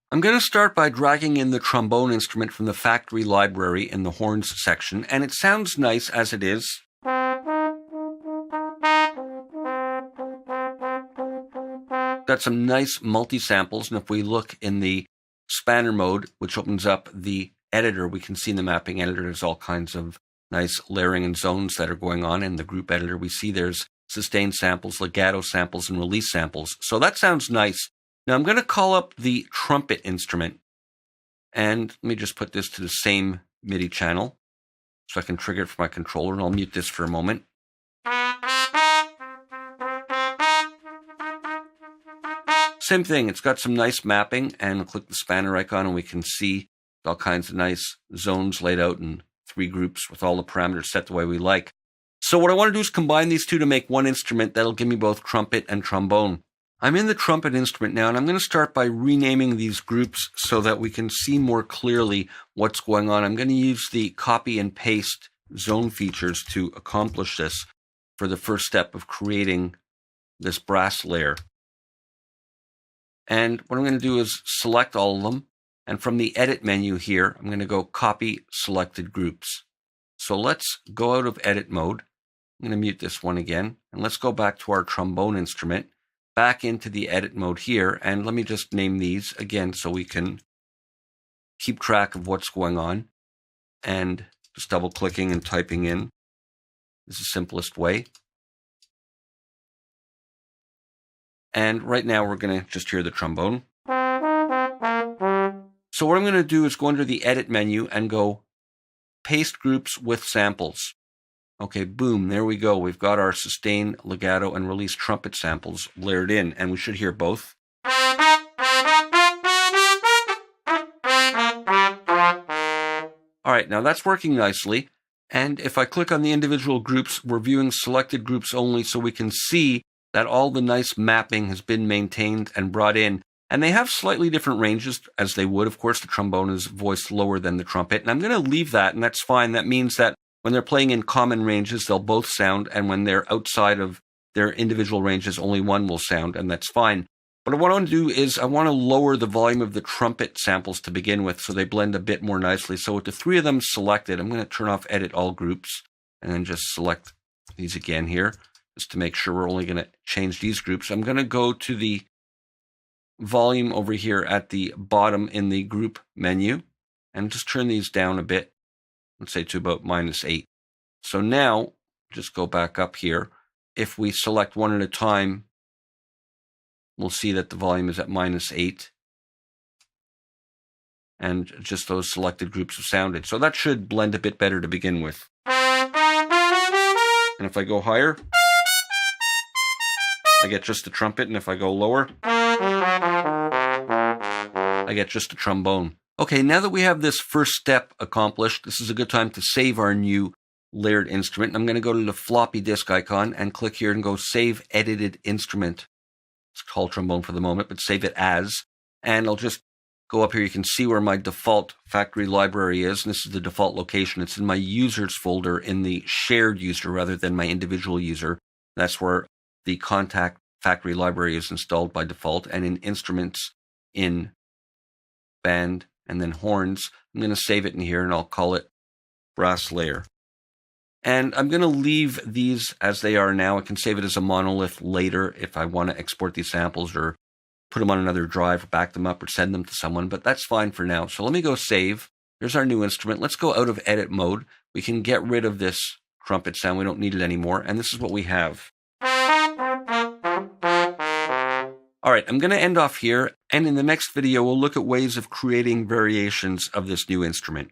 I'm going to start by dragging in the trombone instrument from the factory library in the horns section, and it sounds nice as it is. Got some nice multi-samples, and if we look in the spanner mode, which opens up the editor, we can see in the mapping editor there's all kinds of nice layering and zones that are going on. In the group editor, we see there's sustained samples, legato samples, and release samples. So that sounds nice. Now I'm going to call up the trumpet instrument, and let me just put this to the same MIDI channel so I can trigger it for my controller, and I'll mute this for a moment. Same thing, it's got some nice mapping, and I'll click the spanner icon and we can see all kinds of nice zones laid out in 3 groups with all the parameters set the way we like. So what I want to do is combine these two to make one instrument that'll give me both trumpet and trombone. I'm in the trumpet instrument now, and I'm going to start by renaming these groups so that we can see more clearly what's going on. I'm going to use the copy and paste zone features to accomplish this for the first step of creating this brass layer. And what I'm going to do is select all of them. And from the edit menu here, I'm going to go copy selected groups. So let's go out of edit mode. I'm going to mute this one again. And let's go back to our trombone instrument, back into the edit mode here. And let me just name these again so we can keep track of what's going on. And just double clicking and typing in is the simplest way. And right now we're going to just hear the trombone. So what I'm going to do is go under the edit menu and go paste groups with samples. Okay, boom, there we go. We've got our sustain, legato, and release trumpet samples layered in, and we should hear both. All right, now that's working nicely. And if I click on the individual groups, we're viewing selected groups only, so we can see that all the nice mapping has been maintained and brought in. And they have slightly different ranges, as they would. Of course, the trombone is voiced lower than the trumpet. And I'm going to leave that, and that's fine. That means that when they're playing in common ranges, they'll both sound. And when they're outside of their individual ranges, only one will sound, and that's fine. But what I want to do is I want to lower the volume of the trumpet samples to begin with so they blend a bit more nicely. So with the 3 of them selected, I'm going to turn off Edit All Groups and then just select these again here, just to make sure we're only going to change these groups. I'm going to go to the volume over here at the bottom in the group menu and just turn these down a bit, let's say to about -8. So now just go back up here. If we select one at a time, we'll see that the volume is at -8 and just those selected groups have sounded. So that should blend a bit better to begin with. And if I go higher, I get just the trumpet, and if I go lower, I get just a trombone. Okay, now that we have this first step accomplished, this is a good time to save our new layered instrument. I'm going to go to the floppy disk icon and click here and go Save Edited Instrument. It's called trombone for the moment, but save it as. And I'll just go up here. You can see where my default factory library is. And this is the default location. It's in my users folder in the shared user rather than my individual user. That's where the Kontakt factory library is installed by default, and in instruments, in band, and then horns. I'm going to save it in here, and I'll call it brass layer. And I'm going to leave these as they are now. I can save it as a monolith later if I want to export these samples or put them on another drive, or back them up, or send them to someone, but that's fine for now. So let me go save. Here's our new instrument. Let's go out of edit mode. We can get rid of this trumpet sound. We don't need it anymore, and this is what we have. All right, I'm going to end off here, and in the next video, we'll look at ways of creating variations of this new instrument.